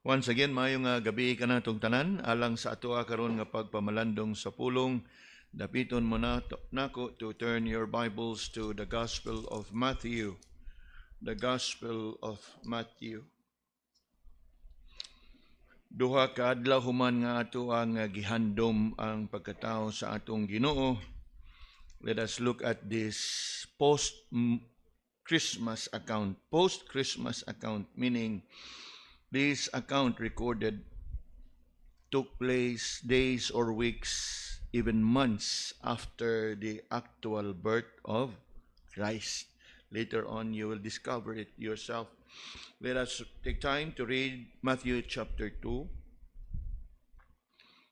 Once again, mayong gabi ka na itong tanan, alang sa ato karon nga pagpamalandong sa pulong, dapiton mo na nako to turn your Bibles to the Gospel of Matthew. The Gospel of Matthew. Duha ka adlaw human nga ato ang gihandom ang pagkatao sa atong Ginoo. Let us look at this post-Christmas account. Post-Christmas account, meaning this account recorded took place days or weeks, even months after the actual birth of Christ. Later on, you will discover it yourself. Let us take time to read Matthew chapter 2,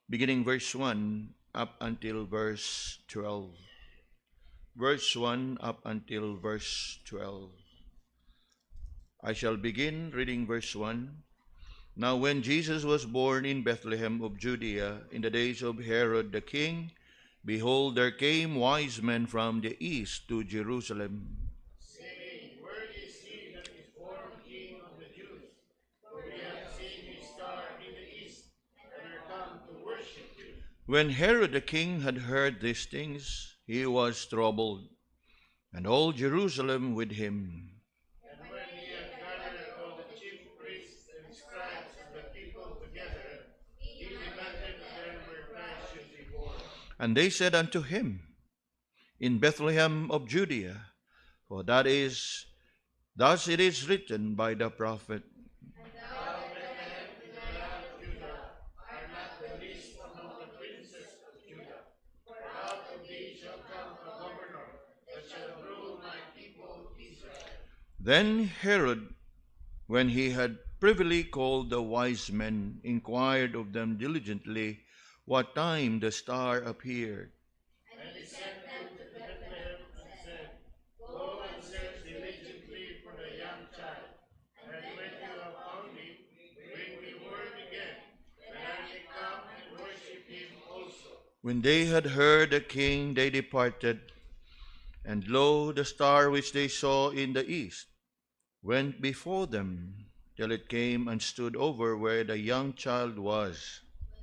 beginning verse 1 up until verse 12. Verse 1 up until verse 12. I shall begin reading verse 1. Now when Jesus was born in Bethlehem of Judea, in the days of Herod the king, behold, there came wise men from the east to Jerusalem, saying, Where is he that is born King of the Jews? For we have seen his star in the east, and are come to worship him. When Herod the king had heard these things, he was troubled, and all Jerusalem with him. And when he had gathered all the chief priests and scribes of the people together, he demanded of them where Christ should be born. And they said unto him, In Bethlehem of Judea, for thus it is written by the prophet, And thou, Bethlehem, in the land of Judah, art not the least among the princes of Judah. For out of thee shall come a governor that shall rule my people Israel. Then Herod, when he had privily called the wise men, inquired of them diligently what time the star appeared. And he sent them to Bethlehem and said, Go and search diligently for the young child, and when you have found him, bring me word again, that I may come and worship him also. When they had heard the king, they departed, and lo, the star which they saw in the east went before them, till it came and stood over where the young child was.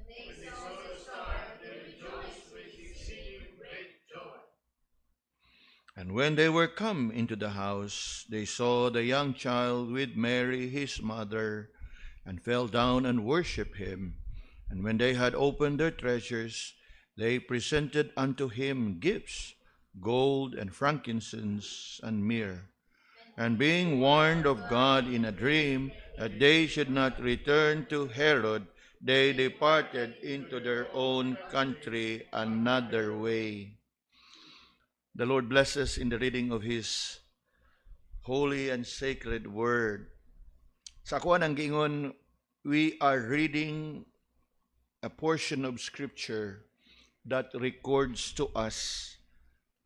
When they saw the star, they rejoiced with exceeding great joy. And when they were come into the house, they saw the young child with Mary his mother, and fell down and worshipped him. And when they had opened their treasures, they presented unto him gifts, gold and frankincense and myrrh. And being warned of God in a dream that they should not return to Herod, they departed into their own country another way. The Lord bless us in the reading of His holy and sacred word. Sa kuan ang giingon, we are reading a portion of Scripture that records to us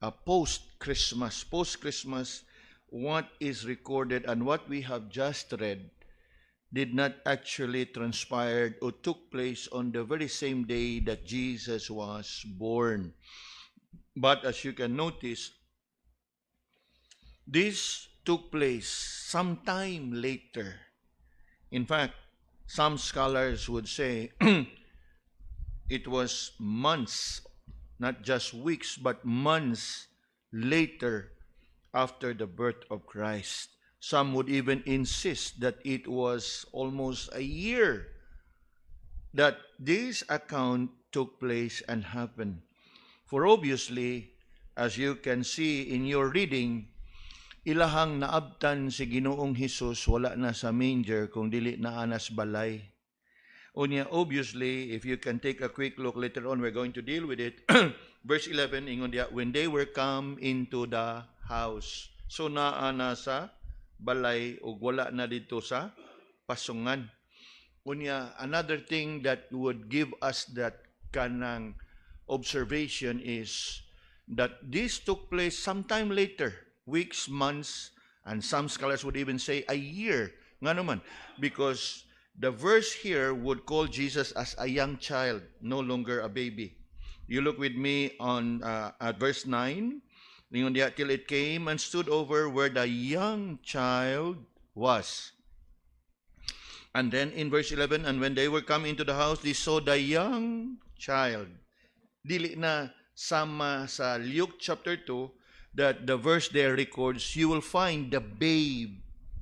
a post-Christmas. Post-Christmas, what is recorded and what we have just read did not actually transpire or took place on the very same day that Jesus was born. But as you can notice, this took place sometime later. In fact, some scholars would say it was months, not just weeks, but months later after the birth of Christ. Some would even insist that it was almost a year that this account took place and happened. For obviously, as you can see in your reading, ilahang naabtan si Ginoong Hesus wala na sa manger kung dili na anas balay. Unya, obviously, if you can take a quick look later on, we're going to deal with it. Verse 11, ingon diya, when they were come into the house. So naa na sa balay o wala na dito sa pasungan. Unya, another thing that would give us that kanang observation is that this took place sometime later, weeks, months, and some scholars would even say a year. Nga naman, because the verse here would call Jesus as a young child, no longer a baby. You look with me on at verse 9. Till it came and stood over where the young child was. And then in verse 11, and when they were come into the house, they saw the young child. Dili na sama sa Luke chapter 2 that the verse there records, you will find the babe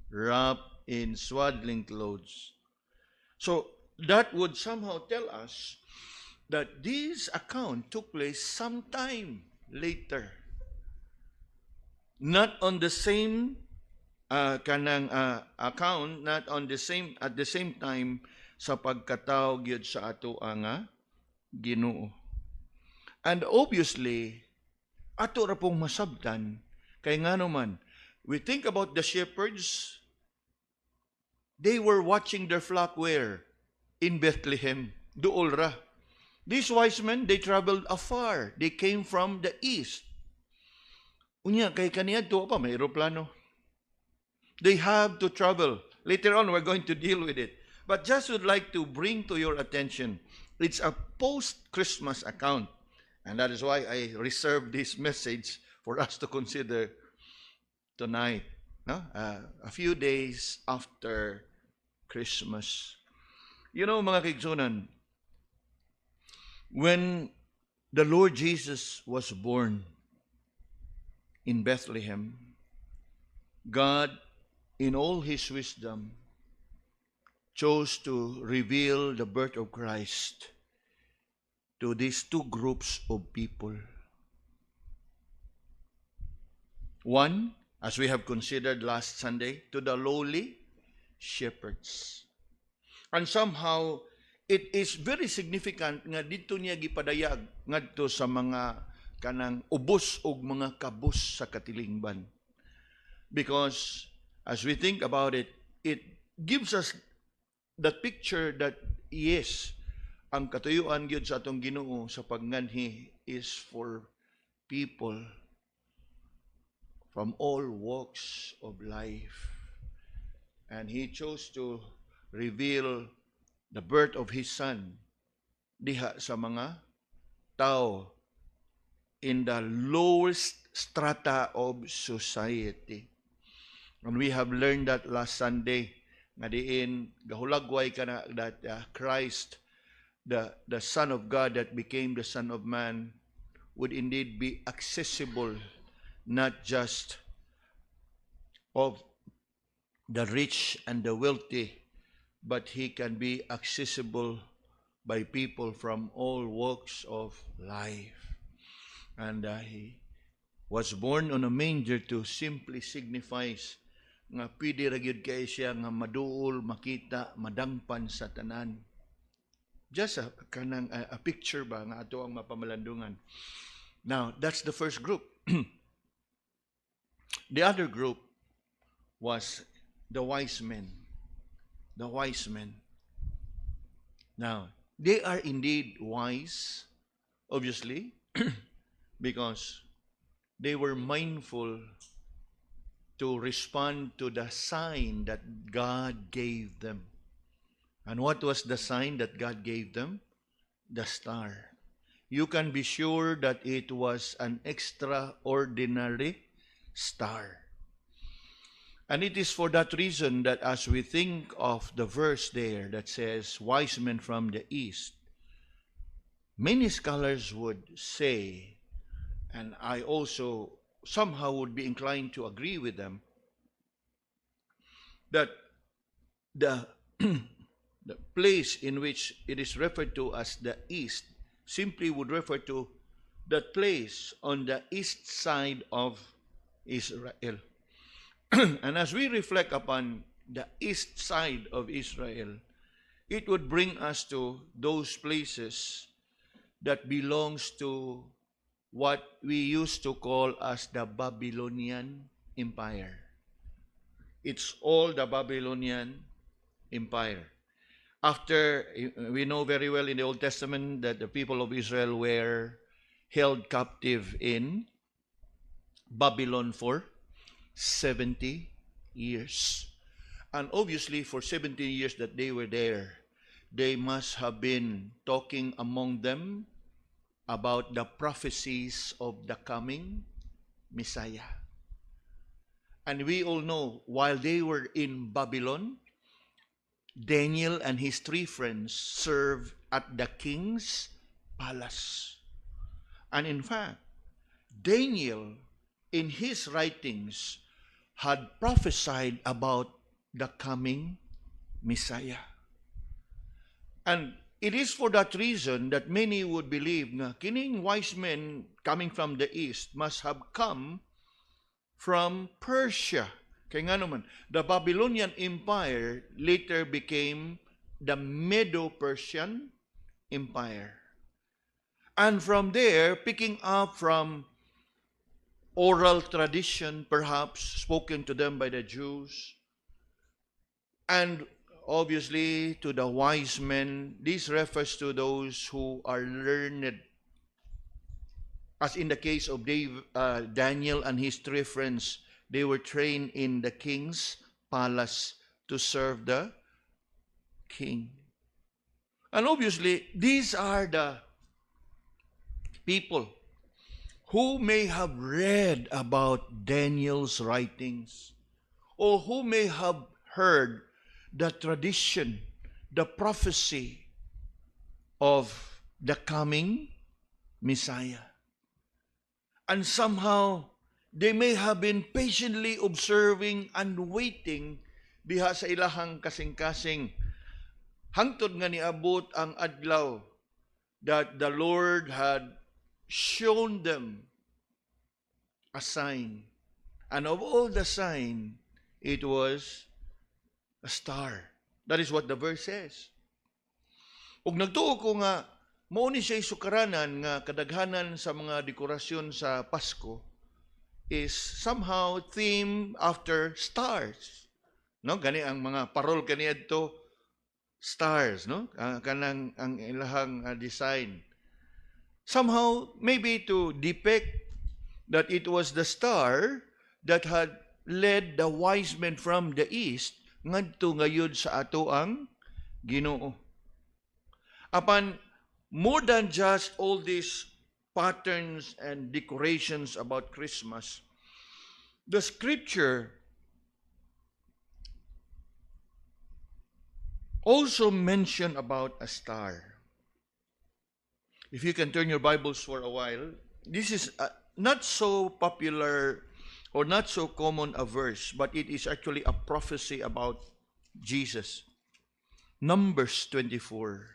wrapped in swaddling clothes. So that would somehow tell us that this account took place sometime later. Not on the same account, not on the same at the same time sa pagkatao gyud sa ato nga Ginoo. And obviously, ato ra pong masabtan kay ngano man, we think about the shepherds, they were watching their flock where? In Bethlehem, duol ra. These wise men, they traveled afar. They came from the east. Unya, kay kaniadto pa, may aeroplano. They have to travel. Later on, we're going to deal with it. But just would like to bring to your attention, it's a post-Christmas account. And that is why I reserved this message for us to consider tonight. No? A few days after Christmas. You know, mga kaigsunan, when the Lord Jesus was born in Bethlehem, God, in all His wisdom, chose to reveal the birth of Christ to these two groups of people. One, as we have considered last Sunday, to the lowly shepherds. And somehow, it is very significant nga dito niya gipadayag ngadto sa mga kanang ubos og mga kabus sa katilingban. Because as we think about it, it gives us that picture that yes, ang katuyuan gyud sa atong Ginoo sa pagnganhi is for people from all walks of life. And He chose to reveal the birth of His Son diha sa mga tao in the lowest strata of society. And we have learned that last Sunday, nga diin gahulagway ka na that Christ, the Son of God that became the Son of Man, would indeed be accessible not just of the rich and the wealthy, but He can be accessible by people from all walks of life. And He was born on a manger to simply signifies nga pwede ra gyud kay siya nga maduol, makita, madangpan sa tanan. Just a picture ba nga ato ang mapamalandungan. Now, that's the first group. The other group was the wise men. The wise men. Now, they are indeed wise, obviously, because they were mindful to respond to the sign that God gave them. And what was the sign that God gave them? The star. You can be sure that it was an extraordinary star. And it is for that reason that as we think of the verse there that says, wise men from the east, many scholars would say, and I also somehow would be inclined to agree with them, that the place in which it is referred to as the east simply would refer to that place on the east side of Israel. And as we reflect upon the east side of Israel, it would bring us to those places that belongs to what we used to call as the Babylonian Empire. It's all the Babylonian Empire. After, we know very well in the Old Testament that the people of Israel were held captive in Babylon for 70 years. And obviously, for 70 years that they were there, they must have been talking among them about the prophecies of the coming Messiah. And we all know, while they were in Babylon, Daniel and his three friends served at the king's palace. And in fact, Daniel, in his writings, had prophesied about the coming Messiah. And it is for that reason that many would believe na kining wise men coming from the east must have come from Persia. Kaya nga naman, the Babylonian Empire later became the Medo-Persian Empire. And from there, picking up from oral tradition, perhaps spoken to them by the Jews, and obviously to the wise men, this refers to those who are learned. As in the case of Daniel and his three friends, they were trained in the king's palace to serve the king. And obviously, these are the people who may have read about Daniel's writings, or who may have heard the tradition, the prophecy of the coming Messiah. And somehow, they may have been patiently observing and waiting diha sa ilahang kasing-kasing hangtod nga niabot ang adlaw that the Lord had shown them a sign. And of all the sign, it was a star. That is what the verse says. Ug nagtuo ko nga, mao ni siya'y sukaranan nga kadaghanan sa mga dekorasyon sa Pasko is somehow themed after stars. No, gani ang mga parol kaniadto stars, no? Kanang ang ilahang design. Somehow maybe to depict that it was the star that had led the wise men from the east ngadto ngayod sa ato ang Ginoo. Apan more than just all these patterns and decorations about Christmas, the scripture also mention about a star. If you can turn your Bibles for a while, this is not so popular or not so common a verse, but it is actually a prophecy about Jesus. Numbers 24.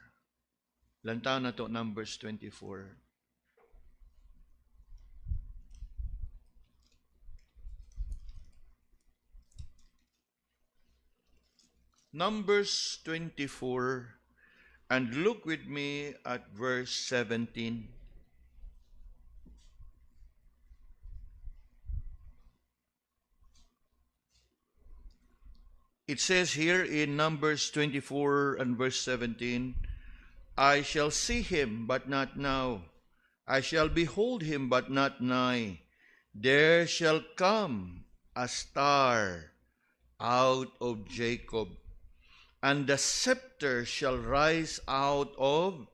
Lantaw na to, Numbers 24. Numbers 24, and look with me at verse 17. It says here in Numbers 24 and verse 17, I shall see him, but not now. I shall behold him, but not nigh. There shall come a star out of Jacob, and the scepter shall rise out of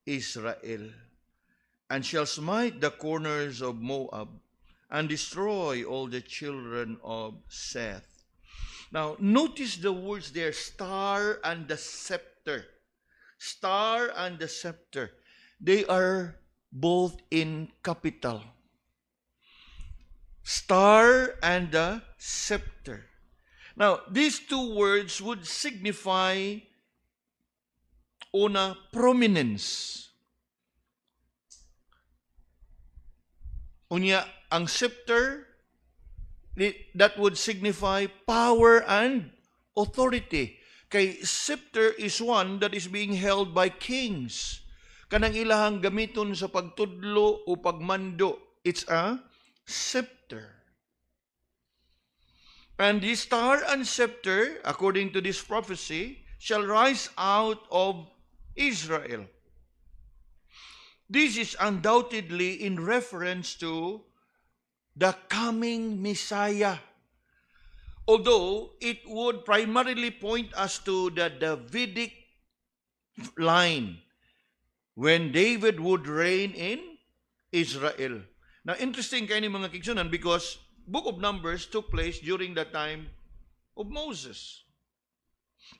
Israel, and shall smite the corners of Moab, and destroy all the children of Seth. Now, notice the words there, star and the scepter. Star and the scepter. They are both in capital. Star and the scepter. Now, these two words would signify una, prominence. Unya, ang scepter, that would signify power and authority. Kay scepter is one that is being held by kings. Kanang ilahang gamiton sa pagtudlo o pagmando. It's a scepter. And the star and scepter, according to this prophecy, shall rise out of Israel. This is undoubtedly in reference to the coming Messiah. Although it would primarily point us to the Davidic line when David would reign in Israel. Now, interesting kayo ni mga kigsunan because Book of Numbers took place during the time of Moses.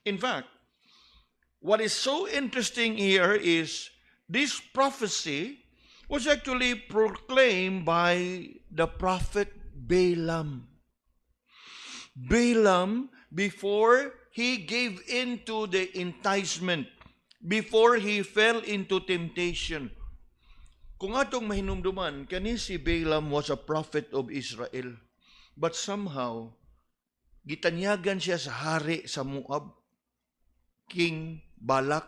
In fact, what is so interesting here is this prophecy was actually proclaimed by the prophet Balaam. Balaam, before he gave in to the enticement, before he fell into temptation. Kung atong mahinumduman, kani si Balaam was a prophet of Israel. But somehow, gitanyagan siya sa hari sa Moab, King Balak.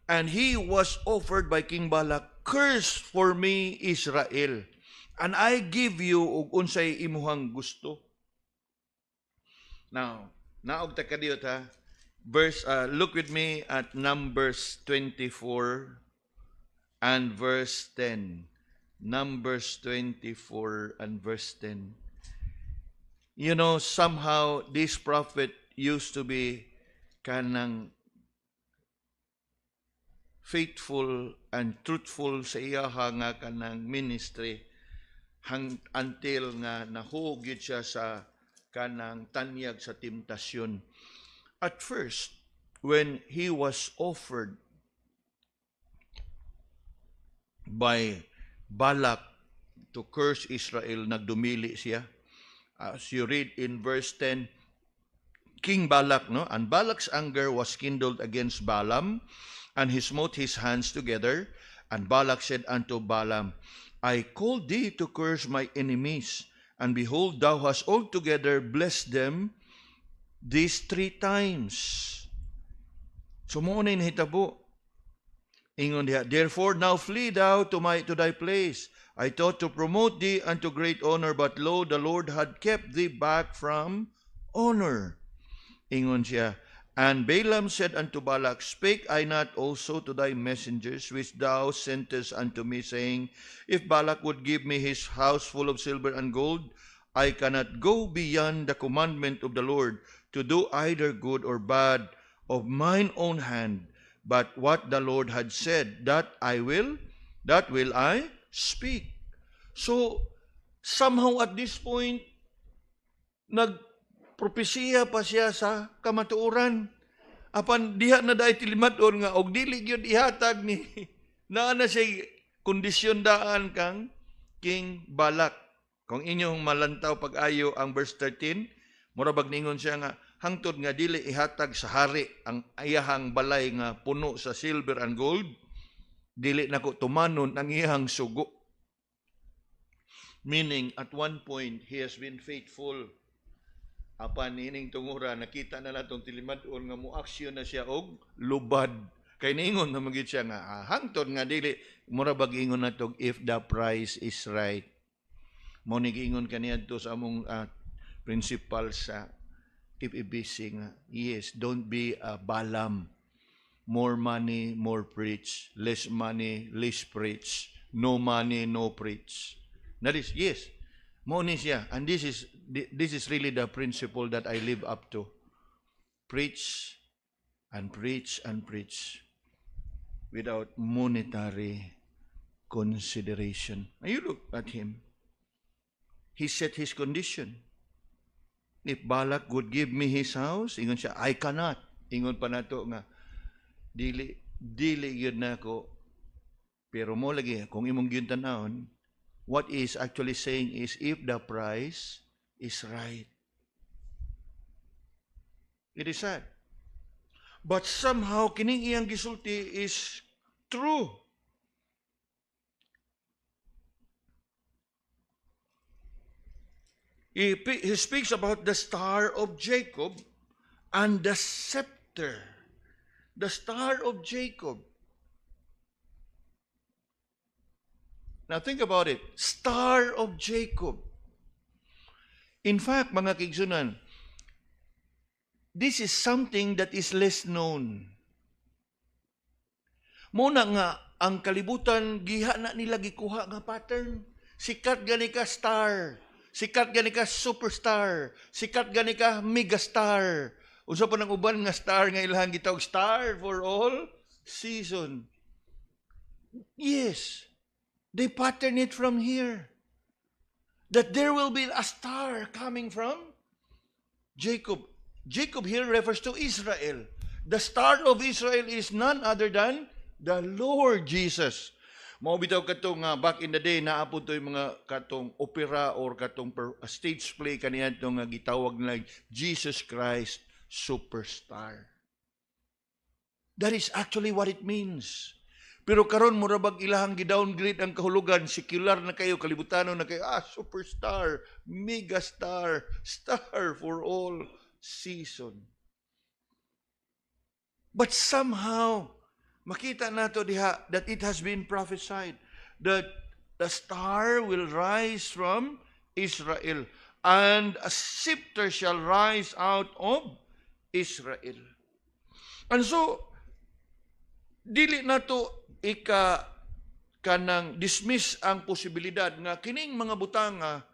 And he was offered by King Balak, "Curse for me Israel, and I give you og unsay imuhang gusto." Now, naog ta kadiyot ha. Look with me at Numbers 24 and verse 10. Numbers 24 and verse 10. You know, somehow this prophet used to be kanang faithful and truthful sa iyaha nga kanang ministry until nga nahugid siya sa kanang tanyag sa temptasyon. At first, when he was offered by Balak to curse Israel, nagdumili siya. As you read in verse 10, King Balak, no? And Balak's anger was kindled against Balaam, and he smote his hands together. And Balak said unto Balaam, "I called thee to curse my enemies, and behold, thou hast altogether blessed them these 3 times. So mo na hinahitabo. Ingon diha, "Therefore now flee thou to thy place. I thought to promote thee unto great honor, but lo, the Lord had kept thee back from honor." Ingon siya, "And Balaam said unto Balak, Spake I not also to thy messengers, which thou sentest unto me, saying, If Balak would give me his house full of silver and gold, I cannot go beyond the commandment of the Lord, to do either good or bad of mine own hand. But what the Lord had said, that will I speak." So, somehow at this point, nagpropesiya pa siya sa kamatuoran. Apan diha na dahi tilimadon nga, og dili gyud ihatag ni, naa na siya kondisyon daan kang King Balak. Kung inyong malantaw pag-ayo ang verse 13, murabag ningon siya nga, hangtod nga dili ihatag sa hari ang iyahang balay nga puno sa silver and gold, dili nako tumanon ang iyahang sugo. Meaning, at one point, he has been faithful. Apan ining tungura, nakita na natong tilimadon nga muaksyon na siya og lubad. Kay ningon na magit siya nga, hangtod nga dili, murabag ingon natog, if the price is right. Mo nigingon kaniya to sa among principal sa FEBC nga, yes, don't be a Balaam. More money, more preach. Less money, less preach. No money, no preach. That is, yes, mo ni siya. And this is really the principle that I live up to. Preach and preach and preach without monetary consideration. And you look at him. He set his condition. If Balak would give me his house, ingon siya, I cannot. Ingon pa nato nga, dili yun na ako. Pero mo lagi, kung imong yun tanawon, what is actually saying is, if the price is right. It is sad. But somehow, kining iyang gisulti is true. He speaks about the star of Jacob and the scepter. The star of Jacob. Now think about it. Star of Jacob. In fact, mga kigsunan, this is something that is less known. Muna nga, ang kalibutan, giha na nila gikuha nga pattern. Sikat gani ka star. Sikat gani ka superstar. Sikat gani ka megastar. Usa pa ng uban nga star nga ilahang gitawag star for all season. Yes, they pattern it from here. That there will be a star coming from Jacob. Jacob here refers to Israel. The star of Israel is none other than the Lord Jesus. Mao bitaw katong back in the day naapod to yung mga katong opera or katong stage play kaniya nga gitawag nila Jesus Christ Superstar. That is actually what it means. Pero karon murabag ilahang gi-downgrade ang kahulugan, secular na kayo, kalibutano na kayo, superstar, megastar, star for all season. But somehow, makita nato diha that it has been prophesied that the star will rise from Israel and a scepter shall rise out of Israel. And so, dili nato kanang dismiss ang posibilidad nga kining mga butanga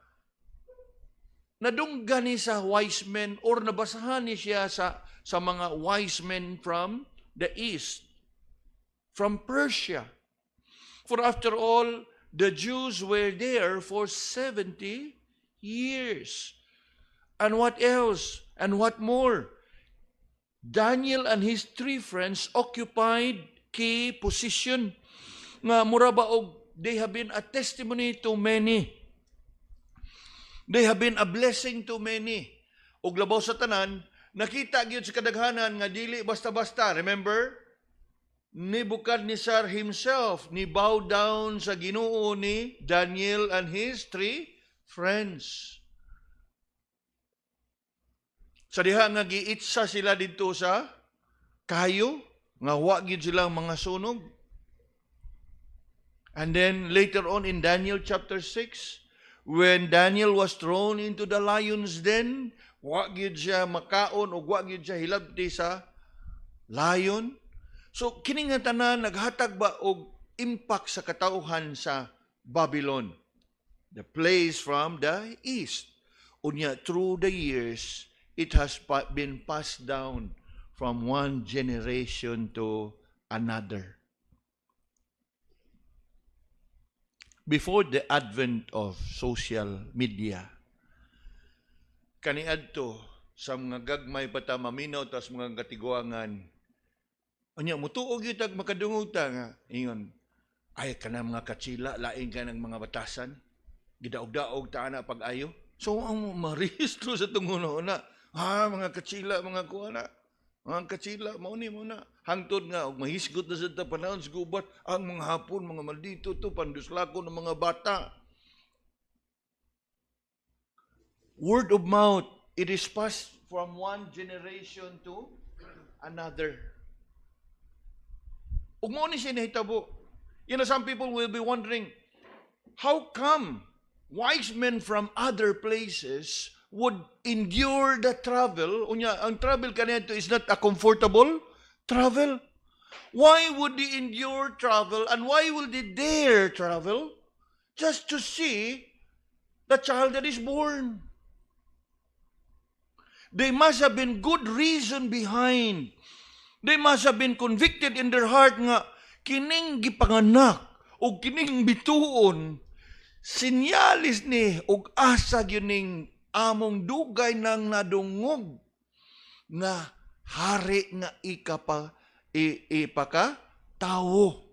nadunggan ni sa wise men or nabasahan ni siya sa mga wise men from the east, from Persia. For after all, the Jews were there for 70 years. And what else? And what more? Daniel and his 3 friends occupied key position nga mura ba og they have been a testimony to many. They have been a blessing to many. Og labaw sa tanan, nakita gyud sa kadaghanan nga dili basta-basta. Remember? Nebuchadnezzar himself ni bow down sa Ginoo ni Daniel and his 3 friends. Sa diha nga giitsa sila didto sa kayo nga wa gyud silang mga sunog. And then later on in Daniel chapter 6, when Daniel was thrown into the lion's den, wa gyud siya makaon o wa gyud siya hilabti sa lion. So kini nga tanan naghatag ba og impact sa katauhan sa Babylon, the place from the east. Unya through the years, it has been passed down from one generation to another. Before the advent of social media, kaniadto sa mga gagmay pata maminaw tas mga katiguangan, anya mutuog gyud tag makadunguta nga ingon, ay kana mga katsila lain ka ng mga batasan, gidaog-daog ta ana pag-ayo. So ang marehistro sa tunguno na, mga katsila, mga kuana, mga katsila, mauni mo na. Hangtod nga, mahisgot na sa panahon, gubat, ang mga hapon, mga maldito to, panduslako ng mga bata. Word of mouth, it is passed from one generation to another. Ug mao ni siya nahitabo. Some people will be wondering, how come wise men from other places would endure the travel? Unya, ang travel kanito is not a comfortable travel. Why would they endure travel and why will they dare travel? Just to see the child that is born. They must have been good reason behind. They must have been convicted in their heart nga kining gipanganak o kining bituon sinyalis ni og asa gyud ning among dugay nang nadungog nga hari nga ipaka tawo.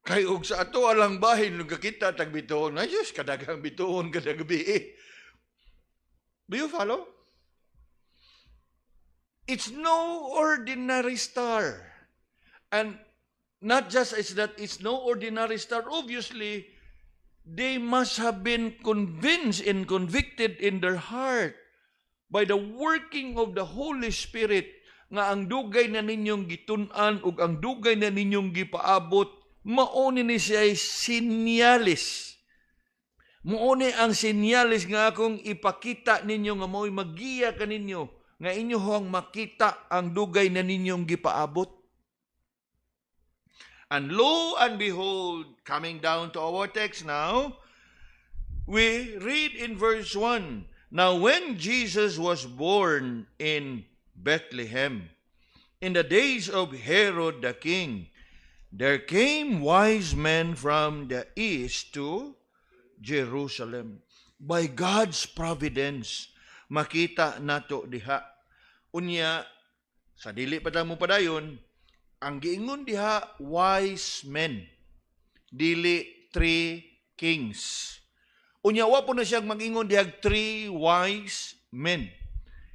Kay og sa ato alang bahin nung kakita tag bituon, ay Diyos, kadagang bituon kada gabi. Do you follow? It's no ordinary star. And not just is that it's no ordinary star, obviously, they must have been convinced and convicted in their heart by the working of the Holy Spirit nga ang dugay na ninyong gitun-an ug ang dugay na ninyong gipaabot mauni ni siya sinyalis. Mauni ang sinyalis nga akong ipakita ninyo nga mao'y magiya kaninyo nga inyohang makita ang dugay na ninyong gipaabot. And lo and behold, coming down to our text now, we read in verse 1, Now when Jesus was born in Bethlehem, in the days of Herod the king, there came wise men from the east to Jerusalem. By God's providence, makita nato diha. Unya, sa dili pa mo padayon, ang giingon diha, wise men. Dili three kings. Unya, wa po na siyang mag-ingon diha three wise men.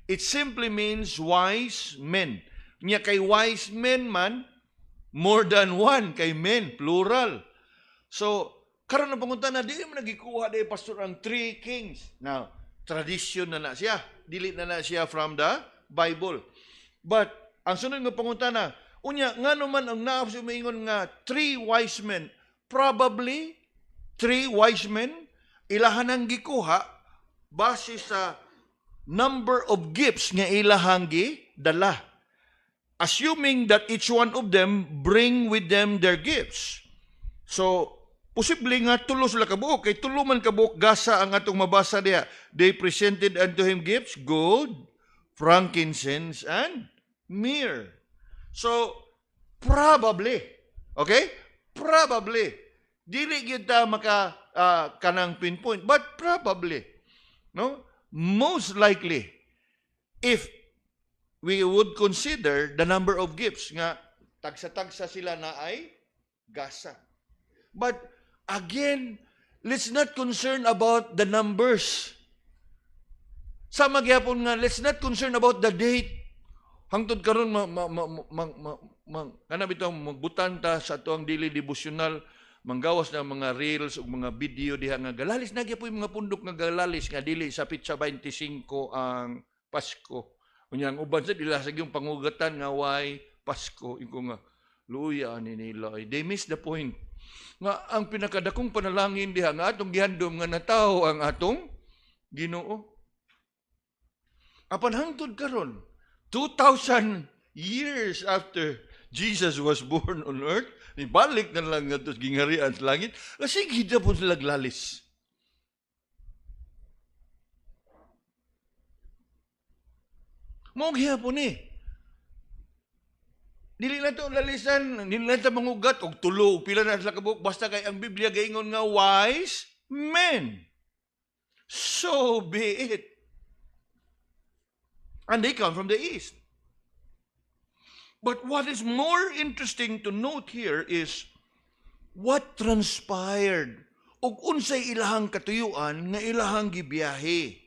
It simply means wise men. Unya, kay wise men man, more than one, kay men, plural. So, karon na pangunta na, di mo nagikuha di pastor ang three kings. Now, tradition na siya. Dili na siya from the Bible. But, ang sunod nga pangunta na, unya, nga naman ang naapos yung maingon nga, three wise men, probably, three wise men, ilahan ang gikuha, base sa number of gifts nga ilahang dala. Assuming that each one of them bring with them their gifts. So, posible nga tulo sila kabuok. Kay tulo man kabuok gasa ang atong mabasa diha. They presented unto him gifts, gold, frankincense, and myrrh. So, probably, okay? Probably. Dili kita maka kanang pinpoint, but probably. No? Most likely, if we would consider the number of gifts nga tagsa-tagsa sila na ay gasa. But again, let's not concern about the numbers. Sa magyapon nga, let's not concern about the date. Hangtod karon kanang bitaw magbutan ta sa atoang daily devotional, manggawas na mga reels o mga video diha nga galalis na gyapon mga pundok nga galalis nga dili sa pitsa 25 ang Pasko. Unya ang uban sa dila sa yung pangugatan nga why Pasko iko nga luya ni nila. They miss the point. Nga ang pinakadakong panalangin diha nga atong gihandom nga natawo ang atong Ginoo. Apan hangtod karon 2,000 years after Jesus was born on earth, ibalik na lang nga ito gingarian sa langit, kasi gida po sila glalis. Mughiya po ni. Dili na ito lalisan, dili na ito mangugat, o tulo, pila na sila kabuk, basta kay ang Biblia gaingon nga wise men. So be it. And they come from the east. But what is more interesting to note here is what transpired ug unsay ilahang katuyuan nga ilahang gibiyahe.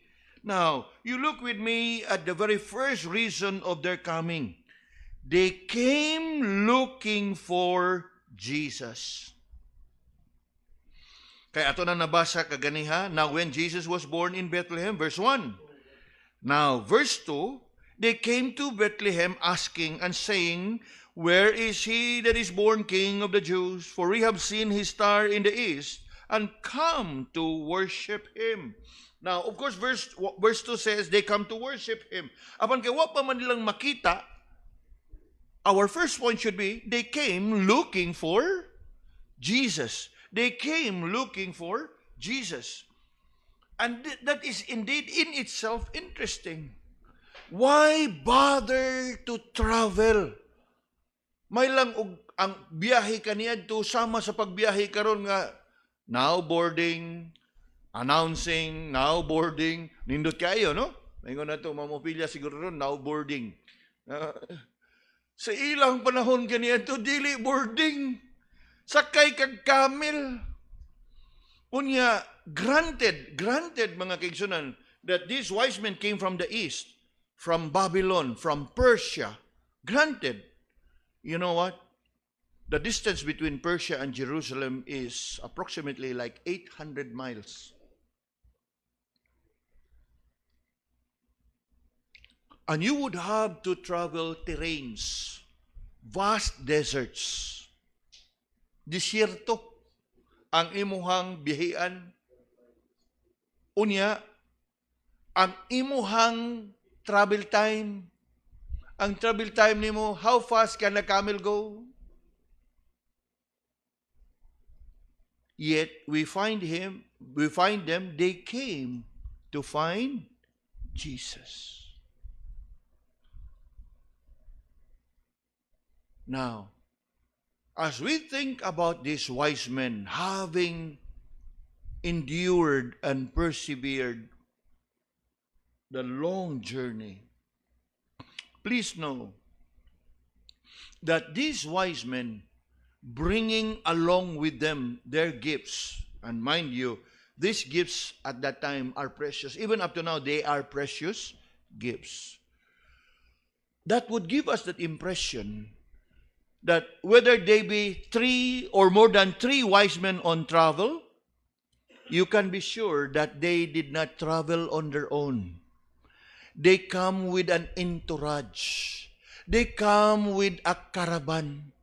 Now, you look with me at the very first reason of their coming. They came looking for Jesus. Kaya ato na nabasa kaganiha, now when Jesus was born in Bethlehem, verse 1. Now, verse 2, they came to Bethlehem asking and saying, where is he that is born King of the Jews? For we have seen his star in the east and come to worship him. Now, of course, verse 2 says they come to worship him. Apan kay wa pa man nilang makita, our first point should be, they came looking for Jesus. They came looking for Jesus. And that is indeed in itself interesting. Why bother to travel? May lang ang biyahe kaniya to sama sa pagbiyahe karon nga now boarding, announcing, now boarding, nindot kayo, no? Maingon na ito, mamupilya siguro ron, now boarding. Sa ilang panahon kaniya to, dili boarding. Sakay kag camel. Unya, granted mga kaigsunan, that these wise men came from the east, from Babylon, from Persia. Granted, you know what? The distance between Persia and Jerusalem is approximately like 800 miles. And you would have to travel terrains, vast deserts, disyerto, ang imuhang bihian. Unya, ang imuhang travel time, ang travel time nimo, how fast can a camel go? Yet we find them, they came to find Jesus. Now, as we think about these wise men having endured and persevered the long journey, please know that these wise men bringing along with them their gifts, and mind you, these gifts at that time are precious. Even up to now, they are precious gifts. That would give us that impression that whether they be 3 or more than 3 wise men on travel, you can be sure that they did not travel on their own. They come with an entourage. They come with a caravan.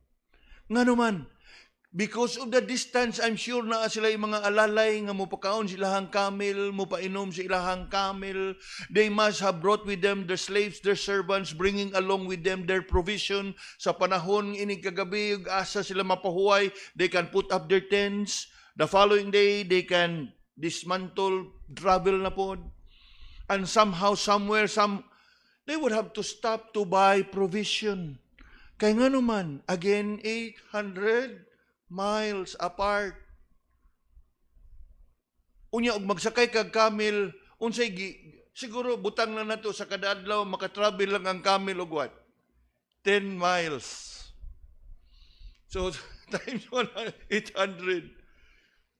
Nga naman, because of the distance, I'm sure na sila yung mga alalay nga mupakaon silahang camel, mupainom sa ilahang camel. They must have brought with them their slaves, their servants, bringing along with them their provision. Sa panahon ining kagabi, asa sila mapahuway, they can put up their tents. The following day, they can dismantle, travel na po. And somehow, somewhere, they would have to stop to buy provision. Kaya nga naman, again, 800 miles apart. Unya, og magsakay kag camel, unsay siguro butang na nato sa kada adlaw, makatravel lang ang camel og what? 10 miles. So, times 800.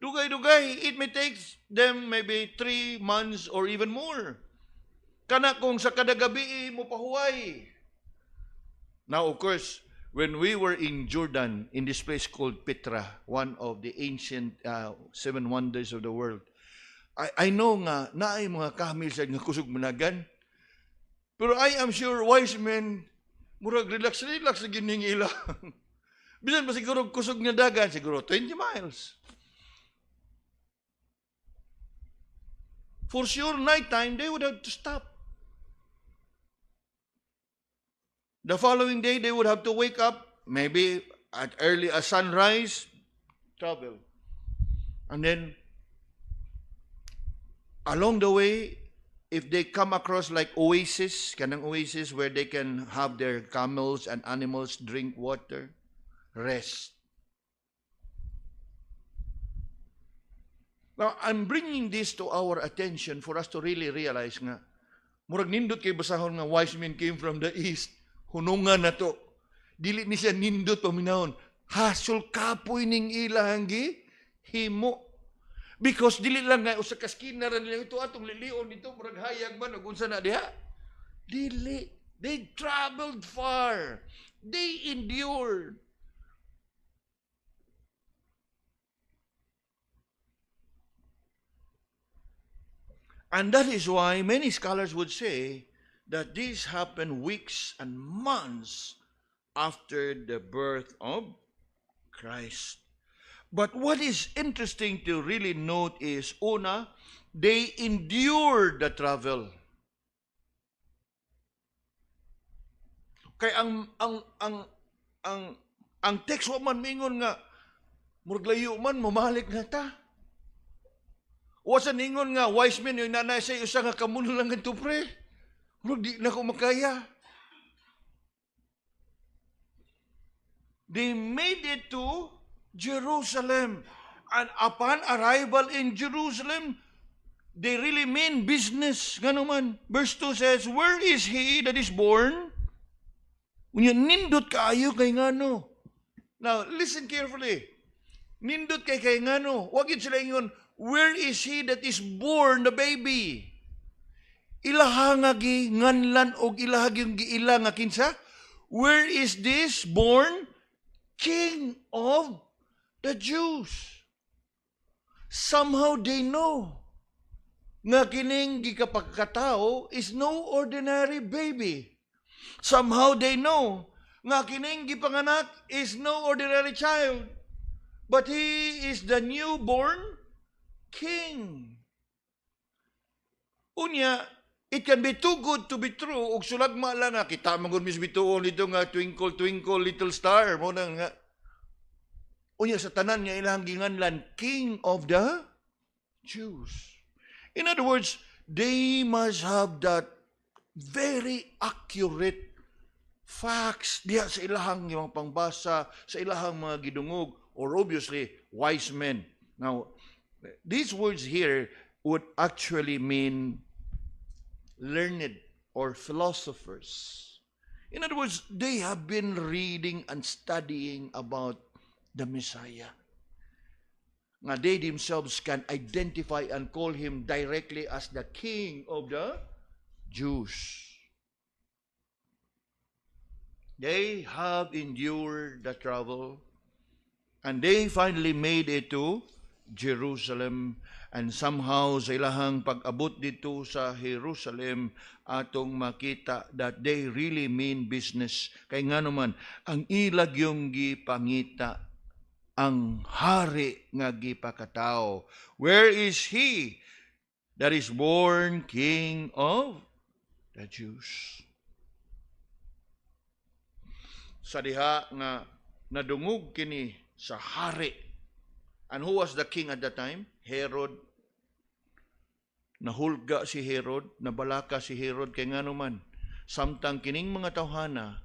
Dugay-dugay, it may take them maybe 3 months or even more. Kana kung sa kada gabi mo pahuway. Now, of course, when we were in Jordan, in this place called Petra, one of the ancient 7 wonders of the world, I know nga, naay mga camels nga kusog managan. Pero I am sure wise men, murag relax na gining ilang. Bisan pa siguro kusog nga dagan, siguro 20 miles. For sure, nighttime, they would have to stop. The following day, they would have to wake up, maybe at early as sunrise, travel. And then, along the way, if they come across like oasis, kanang oasis where they can have their camels and animals drink water, rest. Now, I'm bringing this to our attention for us to really realize nga, murag nindot kay basahon nga wise men came from the east, hunungan na to. Dili ni siya nindot paminahon. Hasol kapoy ning ilang himo. Because dili lang nga usa ka skina ra nila ito atong lilion dito murag hayag man ug unsa na diha. Dili. They traveled far. They endured. And that is why many scholars would say that this happened weeks and months after the birth of Christ. But what is interesting to really note is, una, they endured the travel. Kay ang text wa man mingon nga murag layo man mamalik na ta. Wasa ningon nga wise men yung nanay sa usa nga kamuno lang ganito pre. Murag di na ko makaya. They made it to Jerusalem. And upon arrival in Jerusalem, they really mean business. Nga naman. Verse 2 says, where is he that is born? Unya, nindot kaayo kay ngano. Now, listen carefully. Nindot kay ngano. Wag yun sila ingon, where is he that is born, the baby? Ilahangagi nganlan og ilahag yung giila nga kinsa? Where is this born? King of the Jews. Somehow they know nga kining gikapagkatao is no ordinary baby. Somehow they know nga kining gipanganak is no ordinary child, but he is the newborn king. Unya, it can be too good to be true. Ug sulagma lang na kita magud mis bituon dito nga twinkle twinkle little star mo na nga. Unya sa tanan nga ilang ginganlan King of the Jews. In other words, they must have that very accurate facts diha sa ilahang yung pangbasa, sa ilahang mga gidungog, or obviously wise men. Now, these words here would actually mean learned or philosophers. In other words, they have been reading and studying about the Messiah. Nga they themselves can identify and call him directly as the King of the Jews. They have endured the travel, and they finally made it to Jerusalem. And somehow sa ilahang pag-abot dito sa Jerusalem, atong makita that they really mean business. Kay nga naman, ang ilag yung gipangita, ang hari nga gipakatao. Where is he that is born King of the Jews? Sa diha nga nadungog kini sa hari. And who was the king at that time? Herod. Nahulga si Herod, nabalaka si Herod, kay nga naman, samtang kining mga tawhana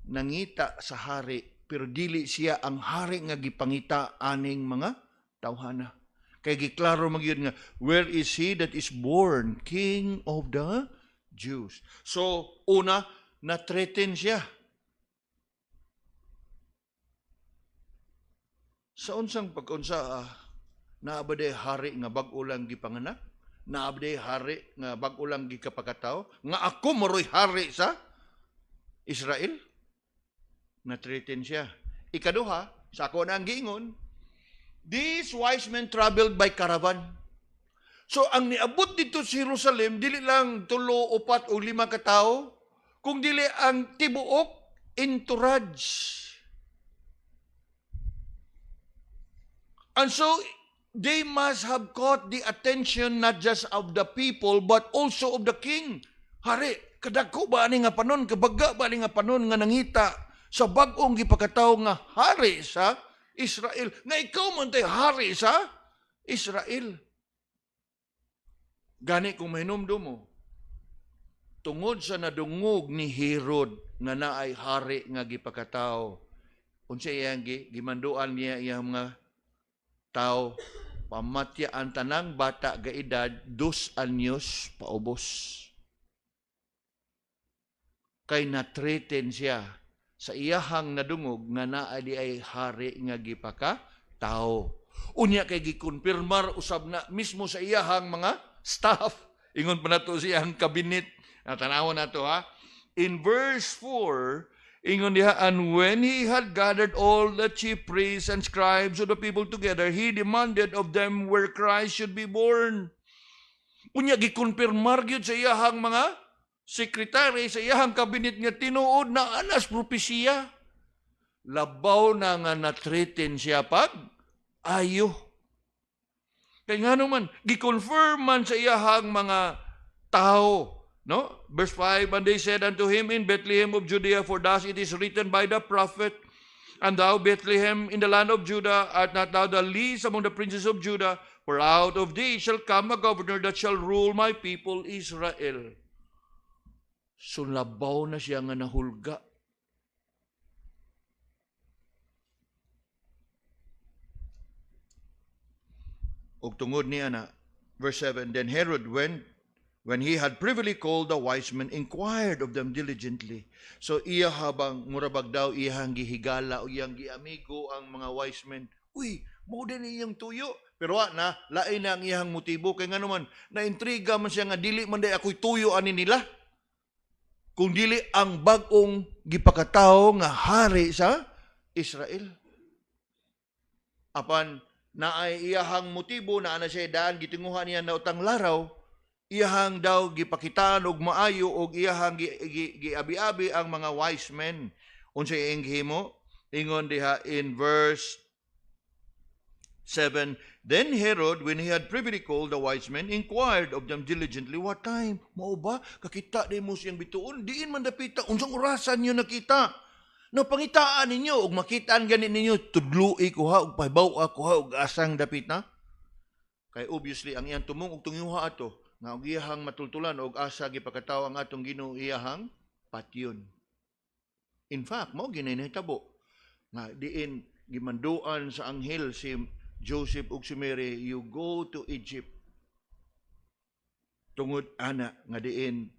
nangita sa hari, pero dili siya ang hari nga gipangita aning mga tawhana. Kay giklaro magyud nga, where is he that is born King of the Jews? So, una, na-threaten siya. Sa unsang pag-unsa, naabaday hari nga bag-o lang gipanganak? Naabaday hari nga bag-o lang gikapakatao? Nga ako maroy hari sa Israel? Na-threaten siya. Ikaduha, sa ako na ang giingon, these wise men traveled by caravan. So, ang niabot dito sa Jerusalem, dili lang 3, 4 o 5 katao, kung dili ang tibuok entourage. And so, they must have caught the attention not just of the people, but also of the king. Hari, kadako ba ani nga panon, kabaga ba ani nga panon nga nangita sa bag-ong gipakataw nga hari sa Israel. Nga ikaw man tay hari sa Israel. Gani kung mahinumdum mo, tungod sa nadungog ni Herod nga naay hari nga gipakataw, unsa iyang gimanduan niya iyang mga tao, pamatya ang tanang bata ga edad 2 anyos paubos. Kay na-threaten siya sa iyahang nadungog nga naa di ay hari nga gipaka tao. Unya kay gikonfirmar usab na mismo sa iyahang mga staff. Ingon pa nato siyang kabinet. Tanawon nato ha. In verse 4, ingon diha, and when he had gathered all the chief priests and scribes of the people together, he demanded of them where Christ should be born. Unya gikonfirmar gyud sa iyahang mga sekretary, sa iyahang kabinet nga tinuod na anas propesiya. Labaw na nga na-threaten siya pag ayo. Kaya nga naman, gikonfirm man sa iyahang mga tao. No? Verse 5, and they said unto him in Bethlehem of Judea, for thus it is written by the prophet, and thou, Bethlehem, in the land of Judah, art not thou the least among the princes of Judah, for out of thee shall come a governor that shall rule my people Israel. So labaw na siya nga nahulga. Og tungod niya na, verse 7, then Herod went, when he had privily called the wise men, inquired of them diligently. So iya habang murabag daw iyang gihigala o iyang giamigo ang mga wise men, uy, mo din iyang tuyo. Pero na, lain na ang iyang motibo. Kaya nga naman, naintriga man siya nga, dili man day ako'y tuyo ani nila. Kung dili ang bagong gipakatao nga hari sa Israel. Apan, na ay iyahang motibo na ana siya daan, gitinguhan niya na utang laraw, iyahang daw gipakitaan og maayo og iyahang giabi-abi ang mga wise men. Unsay iyang gihimo? Ingon diha in verse 7, then Herod, when he had privily called the wise men, inquired of them diligently, what time? Mao ba? Kakita di mo siyang bituon? Diin man dapita. Unsang orasan niyo nakita? No, pangitaan ninyo, og makitaan ganin ninyo, tudlui ko ha, og pahibaw ako ha, og asang dapita. Kay obviously, ang iyang tumong og tungyuha ato, nga og iyahang matultulan og asa gipakataw ang atong Ginoo iyahang patyon. In fact, mao ginay nahitabo nga diin gimanduan sa anghel si Joseph ug si Mary, you go to Egypt. Tungod ana nga diin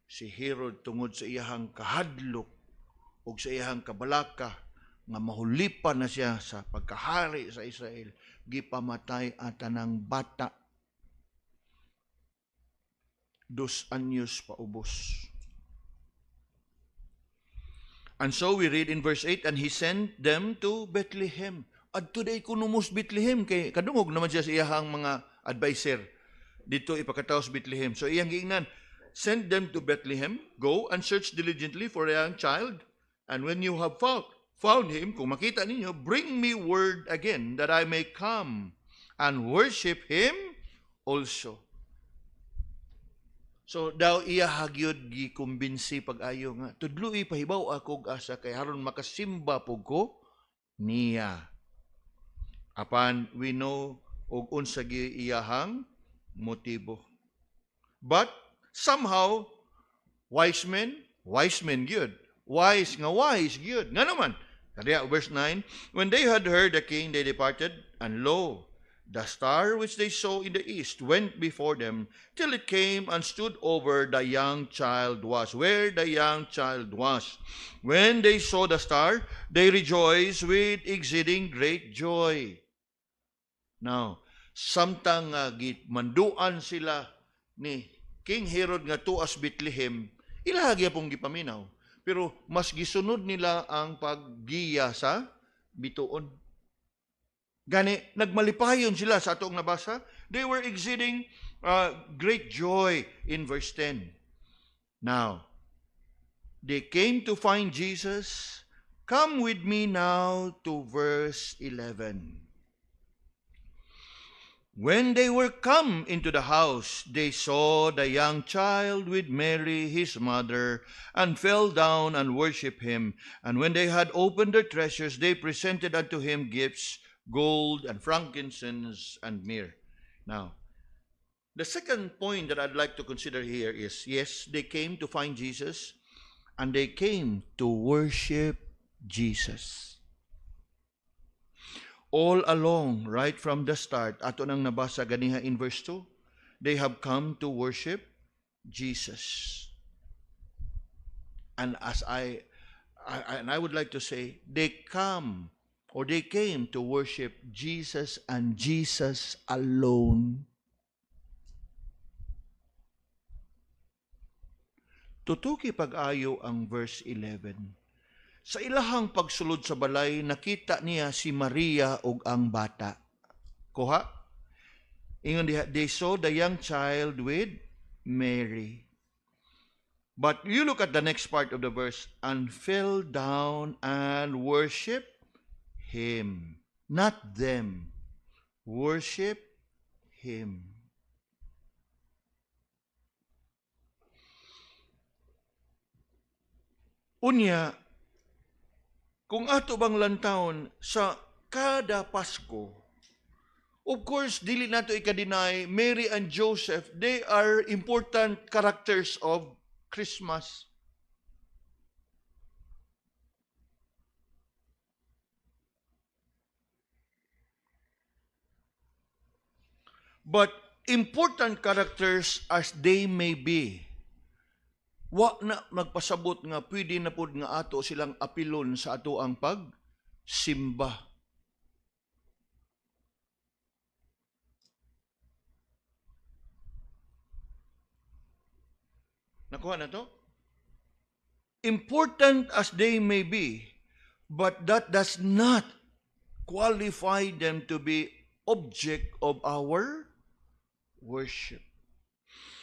si Herod tungod sa iyahang kahadlok ug sa iyang kabalaka nga mahulipan na siya sa pagkahari sa Israel, gipamatay ang tanang bata 2 anyos paubos. And so we read in verse 8, and he sent them to Bethlehem. At today kunumos Bethlehem, kay kadungog naman siya sa iyahang mga advisor. Dito ipakataos Bethlehem. So iyang giingnan, send them to Bethlehem, go and search diligently for a young child, and when you have found him, kung makita ninyo, bring me word again that I may come and worship him also. So daw iya hagyod gikumbinsi pag-ayo nga tudloy pahibaw ako asa kay haron makasimba pug ko niya. Apan we know og unsa gi iyahang motibo. But somehow wise men gyud. Wise gyud. Nga naman. Kaya verse 9, when they had heard the king, they departed, and lo, the star which they saw in the east went before them till it came and stood over the young child was, where the young child was. When they saw the star, they rejoiced with exceeding great joy. Now, samtang manduan sila ni King Herod nga tuas Bethlehem, ilahagya pong gipaminaw. Pero mas gisunod nila ang paggiya sa bituon. Gani, nagmalipayon sila sa atong nabasa. They were exceeding great joy in verse 10. Now, they came to find Jesus. Come with me now to verse 11. When they were come into the house, they saw the young child with Mary his mother, and fell down and worshipped him. And when they had opened their treasures, they presented unto him gifts, gold and frankincense and myrrh. Now, the second point that I'd like to consider here is, yes, they came to find Jesus, and they came to worship Jesus. All along, right from the start, ato nang nabasa ganiha in verse 2, they have come to worship Jesus. And as I would like to say, they came to worship Jesus and Jesus alone. Tutuki pag-ayo ang verse 11. Sa ilahang pagsulod sa balay, nakita niya si Maria ug ang bata. Kuha? Ingon diha, they saw the young child with Mary. But you look at the next part of the verse, and fell down and worship him. Not them. Worship him. Unya, kung ato bang lantawon sa kada Pasko, of course, dili nato ikadinay, Mary and Joseph, they are important characters of Christmas. But important characters as they may be, wa na magpasabot nga pwede na pod nga ato silang apilon sa ato ang pagsimba. Nakuha na to? Important as they may be, but that does not qualify them to be object of our worship.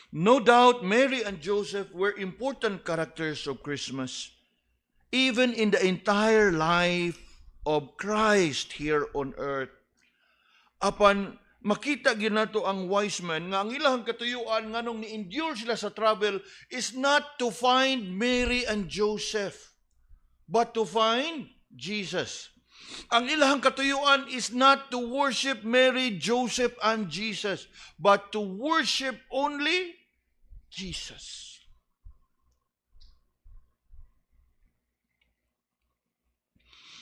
No doubt, Mary and Joseph were important characters of Christmas, even in the entire life of Christ here on earth. Apan makita ginato ang wise men nga ang ilang katuyuan nganong ni-endure sila sa travel is not to find Mary and Joseph, but to find Jesus. Ang ilahang katuyuan is not to worship Mary, Joseph, and Jesus, but to worship only Jesus.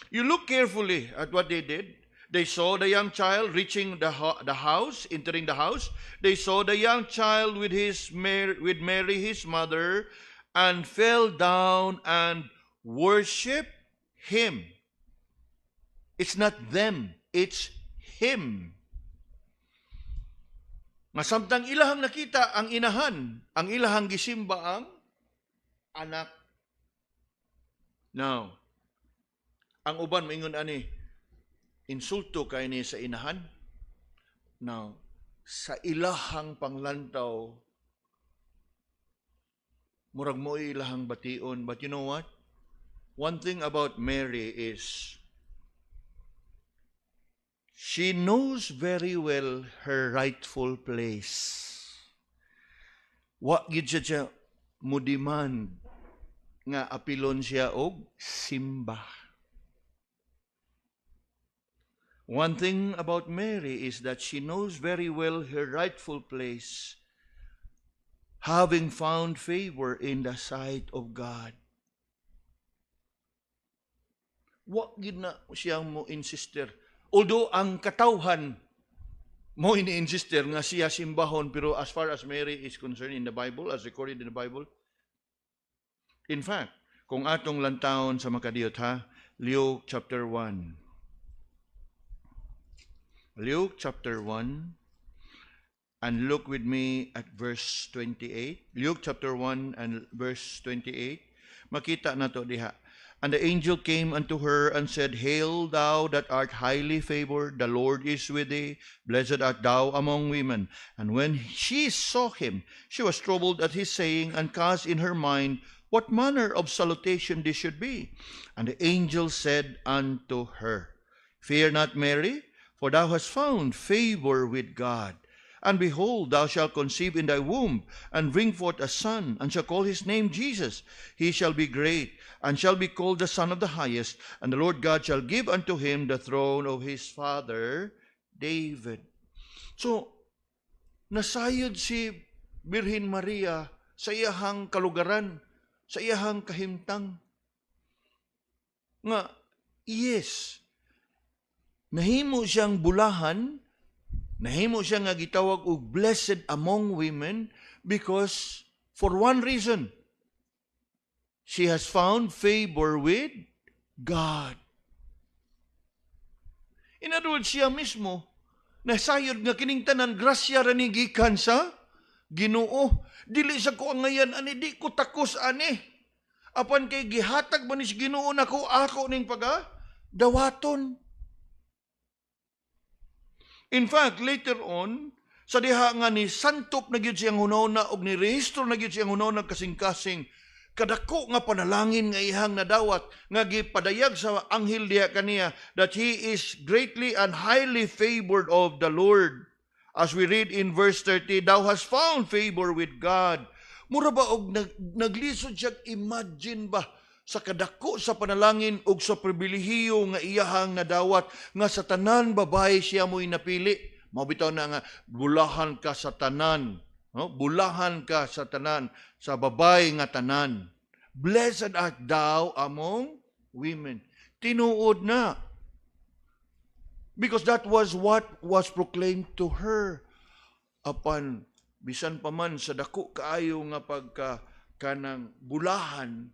You look carefully at what they did. They saw the young child reaching the house, entering the house. They saw the young child with Mary, his mother, and fell down and worship Him. It's not them, it's Him. Masamtang ilahang nakita ang inahan, ang ilahang gisimba ang anak. Now, ang uban maingon ani, insulto kay ni sa inahan. Now, sa ilahang panglantaw, murag mo ilahang bation. But you know what? One thing about Mary is, she knows very well her rightful place. Wa gid siya mo demand nga apilon siya og simba. One thing about Mary is that she knows very well her rightful place, having found favor in the sight of God. Wa gid na siyang mo insister. Although ang katawhan mo ini-insister nga siya simbahon, pero as far as Mary is concerned in the Bible, as recorded in the Bible, in fact, kung atong lantawon sa makadiyot ha, Luke chapter 1. Luke chapter 1, and look with me at verse 28. Luke chapter 1 and verse 28. Makita na to diha. And the angel came unto her and said, Hail thou that art highly favored, the Lord is with thee. Blessed art thou among women. And when she saw him, she was troubled at his saying, and cast in her mind what manner of salutation this should be. And the angel said unto her, Fear not, Mary, for thou hast found favor with God. And behold, thou shalt conceive in thy womb, and bring forth a son, and shall call his name Jesus. He shall be great, and shall be called the Son of the Highest, and the Lord God shall give unto him the throne of his father David. So, nasayod si Birhen Maria sa iyahang kalugaran, sa iyahang kahimtang. Nga, yes, nahimo siyang bulahan, nahimo siya nga gitawag og blessed among women because for one reason, she has found favor with God. In other words, siya mismo, nasayod nga kining tanan, grasya ra ni gikan sa Ginoo. Dili sa ko ang ngayan, ani, di ko takos, ani. Apan kay gihatag man ni Ginoo nako, ako ning dawaton. In fact, later on, sa diha nga ni santop na gyud siyang hunahuna og ni rehistro na gyud siyang hunahuna kasing-kasing, kadako nga panalangin nga ihang nadawat nga gipadayag sa anghel diha kaniya that he is greatly and highly favored of the Lord. As we read in verse 30, thou hast found favor with God. Mura ba og naglisod siya, imagine ba sa kadako sa panalangin ug sa pribilehiyo nga iyahang nadawat nga sa tanan babae siya mo'y napili. Mabitaw na nga, bulahan ka sa tanan. No? Bulahan ka sa tanan, sa babae nga tanan. Blessed art thou among women. Tinuod na. Because that was what was proclaimed to her. Apan, bisan pa man sa dako kaayo nga pagka kanang bulahan,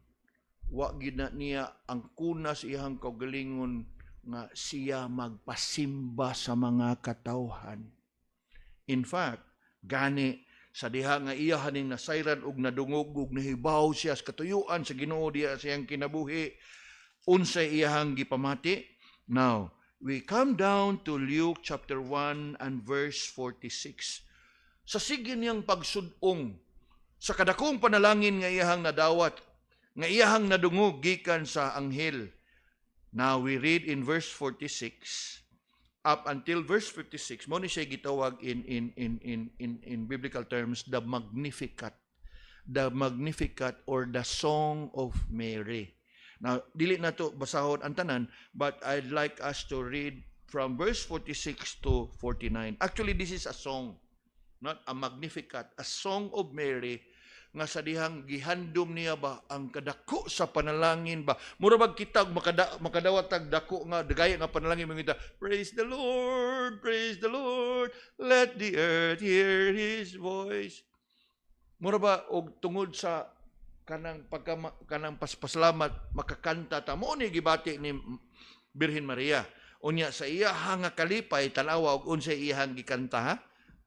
wa gid na niya ang kunas iyang kaugalingon nga siya magpasimba sa mga katawhan. In fact, gani sa diha nga iya haning nasayran og nadungog ug nahibaw siya sa katuyuan sa Ginoo diha siyang kinabuhi, unsay iyang gipamati. Now, we come down to Luke chapter 1 and verse 46. Sa sige niyang pagsudong sa kadakong panalangin nga iyahang nadawat, nga iyahang nadungog gikan sa anghel. Now we read in verse 46 up until verse 56. Mo ni siya gitawag in biblical terms the Magnificat. The Magnificat or the Song of Mary. Now, dili na to basahon ang tanan, but I'd like us to read from verse 46 to 49. Actually, this is a song, not a Magnificat, a Song of Mary, nga sa dihang gihandom niya ba ang kadako sa panalangin ba. Mura bag kita makadawat tag dako nga dagaya nga panalangin mangita, praise the Lord, let the earth hear his voice. Mura ba og tungod sa kanang paspasalamat makakanta ta mo ni gibati ni Birhen Maria. Unya sa iyahang nga kalipay tanawa og unsay iyahang gikanta ha.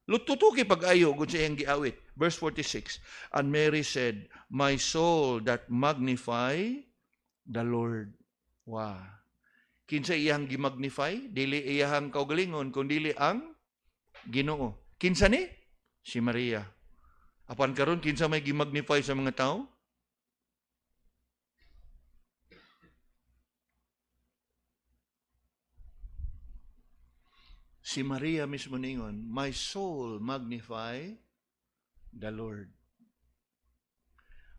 Lututuki pag-ayo kung siya yung giawit. Verse 46, and Mary said, my soul that magnify the Lord. Wow. Kinsa iyang gimagnify? Dili iyahang kaugalingon, kundi ang Ginoo. Kinsa ni? Si Maria. Apan karon kinsa may gimagnify sa mga tao? Si Maria mismo ningon, my soul magnify the Lord.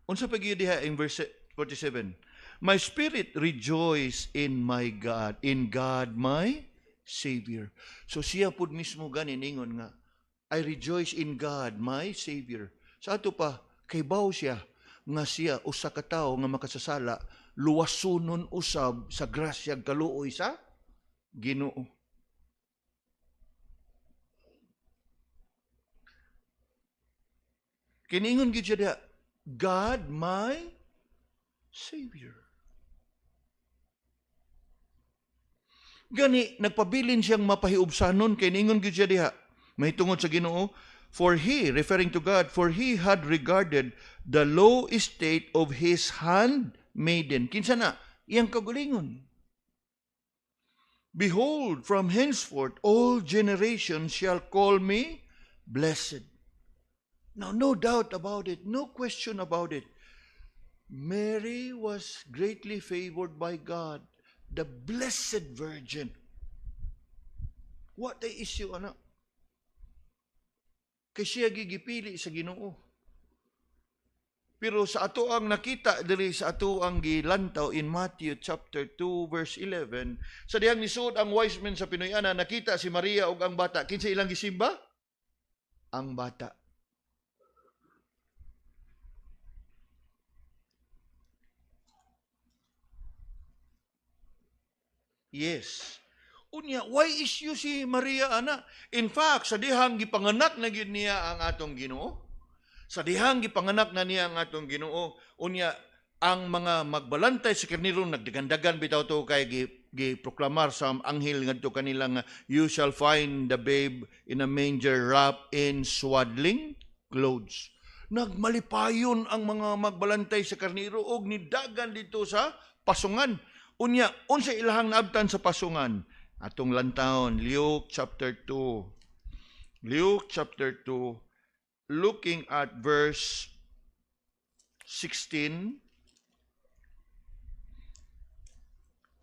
Unsa pa gyud diha in verse 47? My spirit rejoice in my God, in God my Savior. So siya pud mismo gani ningon nga, I rejoice in God my Savior. Sa ato pa kay baw siya nga siya usa ka tawo nga makasasala luwasonon usab sa grasya kaluoy sa Ginoo. Kiningon gid siya diha, God my Savior. Gani nagpabilin siyang mapahiubsanon kay ningon gid siya diha. Mahitungod sa Ginoo, for he, referring to God, for he had regarded the low estate of his handmaiden. Kinsa na? Iyang kagalingon. Behold, from henceforth all generations shall call me blessed. Now, no doubt about it, no question about it. Mary was greatly favored by God, the Blessed Virgin. What the issue, anak? Kay siya gigipili sa Ginoo. Pero sa ato ang nakita diri sa ato ang gilantaw in Matthew chapter 2 verse 11, sa dihang nisuod ang wise men sa Pinoy-ana, nakita si Maria ug ang bata. Kinsa ilang gisimba? Ang bata. Yes. Unya, why issue si Maria, ana? In fact, sa dihang gipanganak na gyud niya ang atong Ginoo, sa dihang gipanganak na niya ang atong Ginoo, unya, ang mga magbalantay sa karniro nagdagandagan bitaw to kay giproklamar sa anghel ngadto kanila nga, you shall find the babe in a manger wrapped in swaddling clothes. Nagmalipayon ang mga magbalantay sa karniro og nidagan dito sa pasungan. Unya, unsa ilahang naabtan sa pasungan? Atong lantawon, Luke chapter 2. Luke chapter 2, looking at verse 16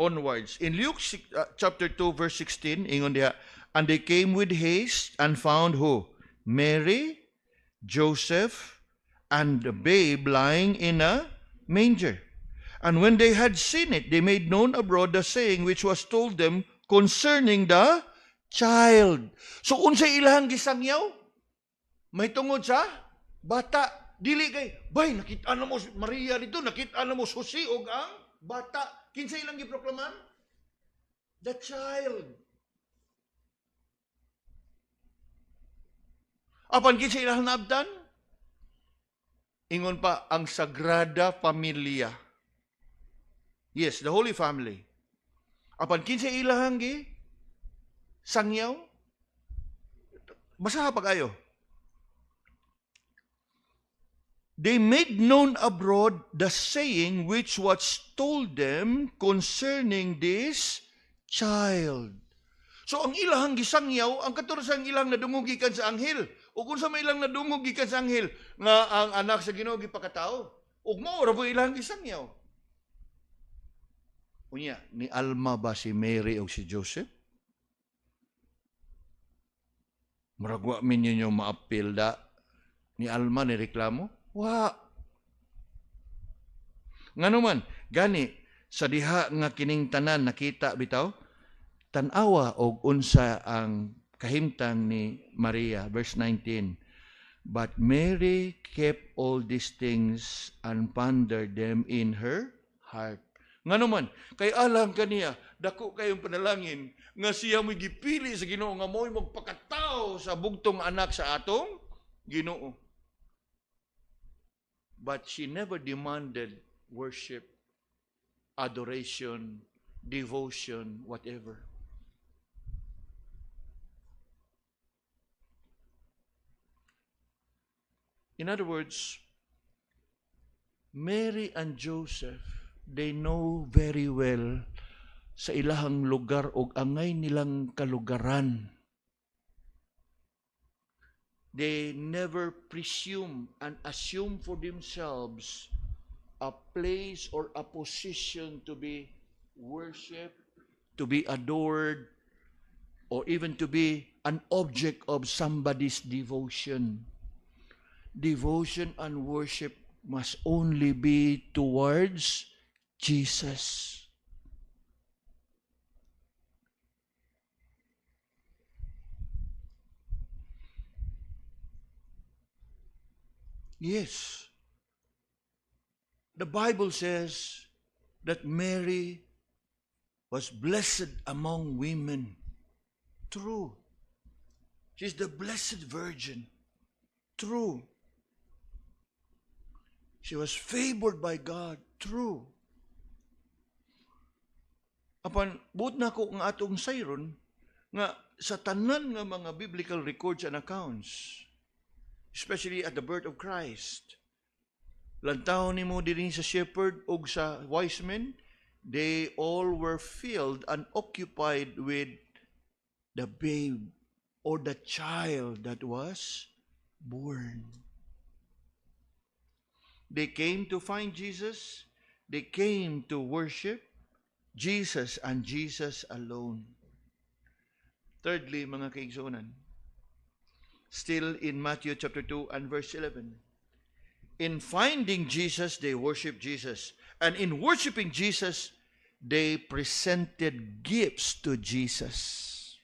onwards. In Luke chapter 2, verse 16, ingon diha, and they came with haste and found who? Mary, Joseph, and the babe lying in a manger. And when they had seen it, they made known abroad the saying which was told them concerning the child. So, unsay ilahang gisangyaw? May tungod sa bata. Dili kay, bay, nakita na mo Maria dito, nakita na mo susi o ang bata. Kinsa ilang giproklaman? The child. Apan kinsa ilahang naabdan? Ingon pa, ang Sagrada Familia. Yes, the Holy Family. Apan kinsa ilahang gi sangyaw? Basaha pa kayo. They made known abroad the saying which was told them concerning this child. So ang ilahang gisangyaw, ang katurusang ilang nadungog gikan sa anghel. O kung sa may ilang nadungog gikan sa anghel nga ang anak sa Ginoo gipakatao. Ug mao ra po ilahang gisangyaw. Unya, ni Alma ba si Mary o si Joseph? Maragwa min ninyo maapil da. Ni Alma ni reklamo? Wa. Nga naman, gani, sa diha nga kining tanan nakita bitaw, tanawa og unsa ang kahimtang ni Maria. Verse 19, but Mary kept all these things and pondered them in her heart. Nga naman, kay alam kaniya, dako kayong panalangin, nga siya mo'y gipili sa Ginoo, nga mo'y magpakatao sa bugtong anak sa atong Ginoo. but she never demanded worship, adoration, devotion, whatever. In other words, Mary and Joseph, they know very well sa ilahang lugar o angay nilang kalugaran. They never presume and assume for themselves a place or a position to be worshipped, to be adored, or even to be an object of somebody's devotion. Devotion and worship must only be towards Jesus. Yes. The Bible says that Mary was blessed among women. True. She's the Blessed Virgin. True. She was favored by God. True. Apan, buot na ko nga atong sayron, nga sa tanan nga mga biblical records and accounts, especially at the birth of Christ, lantaw ni mo din sa shepherd o sa wise men, they all were filled and occupied with the babe or the child that was born. They came to find Jesus. They came to worship Jesus and Jesus alone. Thirdly, mga kaigsunan, still in Matthew chapter 2 and verse 11, in finding Jesus, they worshiped Jesus. And in worshiping Jesus, they presented gifts to Jesus.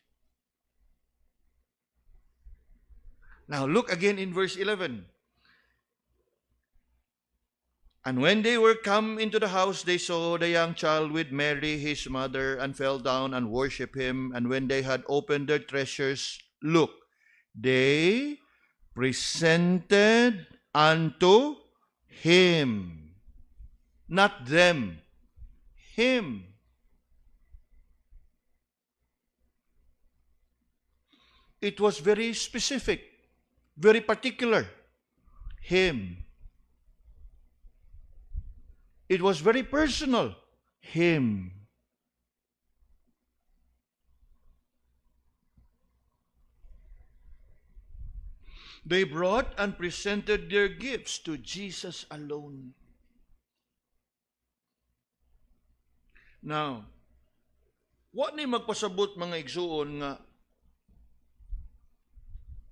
Now look again in verse 11. And when they were come into the house, they saw the young child with Mary, his mother, and fell down and worshipped him. And when they had opened their treasures, look, they presented unto him, not them, him. It was very specific, very particular, him. It was very personal, him. They brought and presented their gifts to Jesus alone. Now, what ni magpasabot mga igsuon nga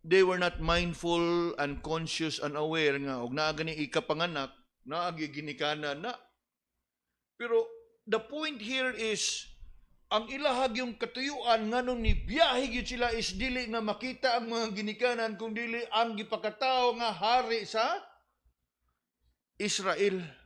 they were not mindful and conscious and aware nga og naa gani ikapanganak, naa giginikana na. Pero the point here is ang ilahag yung katuyuan nga nung nibiyahe gyud sila is dili nga makita ang mga ginikanan kung dili ang gipakatao nga hari sa Israel.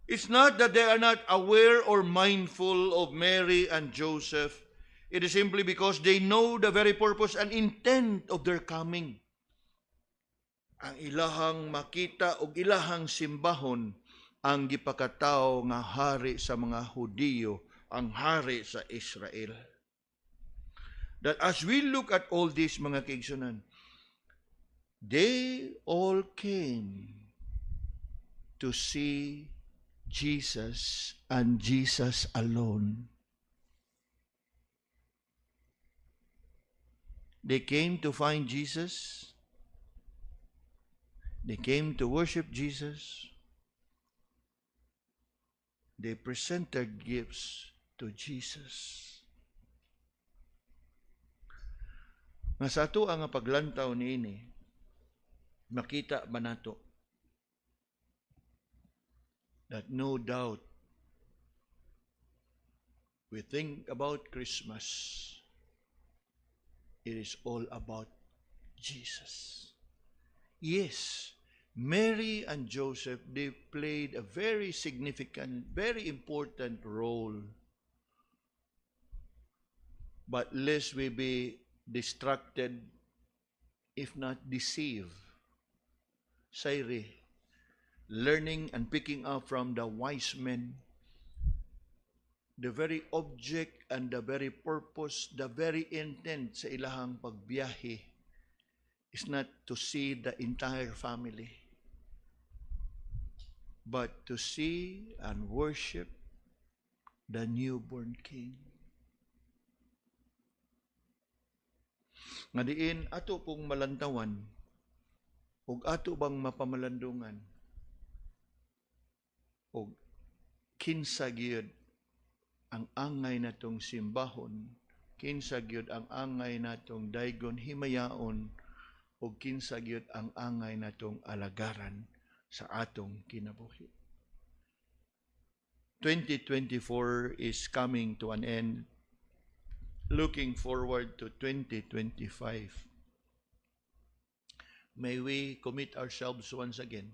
It's not that they are not aware or mindful of Mary and Joseph. It is simply because they know the very purpose and intent of their coming. Ang ilahang makita o ilahang simbahon ang gipakatao nga hari sa mga Hudiyo, ang hari sa Israel. That as we look at all these mga kaigsunan, they all came to see Jesus and Jesus alone. They came to find Jesus. They came to worship Jesus. They presented gifts to Jesus. Nga sa ato ang paglantaw niini, makita ba nato that no doubt we think about Christmas, it is all about Jesus. Yes, Mary and Joseph, they played a very significant, very important role but lest we be distracted, if not deceived. Sayri, learning and picking up from the wise men, the very object and the very purpose, the very intent sa ilahang pagbiyahe is not to see the entire family, but to see and worship the newborn King. Nga diin, ato pong malantawan, ug ato bang mapamalandungan, ug kinsa gyud ang angay natong simbahon, kinsa gyud ang angay natong daygon himayaon, ug kinsa gyud ang angay natong alagaran sa atong kinabuhi. 2024 is coming to an end. Looking forward to 2025. May we commit ourselves once again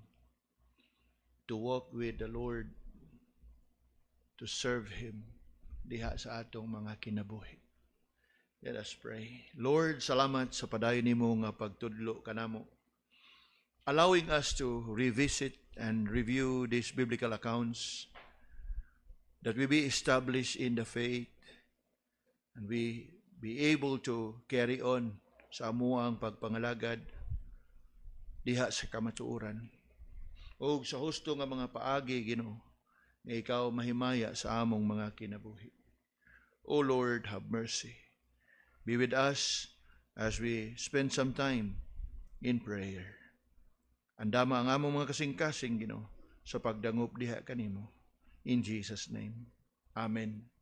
to walk with the Lord, to serve Him diha sa atong mga kinabuhi. Let us pray. Lord, salamat sa padayon nimo nga pagtudlo kanamo, allowing us to revisit and review these biblical accounts, that we be established in the faith, and we be able to carry on sa amuang pagpangalagad diha sa kamatuoran. O sa husto nga mga paagi, Ginoo, nga ikaw mahimaya sa among mga kinabuhi. O Lord, have mercy. Be with us as we spend some time in prayer. Andama ang among mga kasing-kasing, Ginoo, sa pagdangop diha kanimo. In Jesus' name. Amen.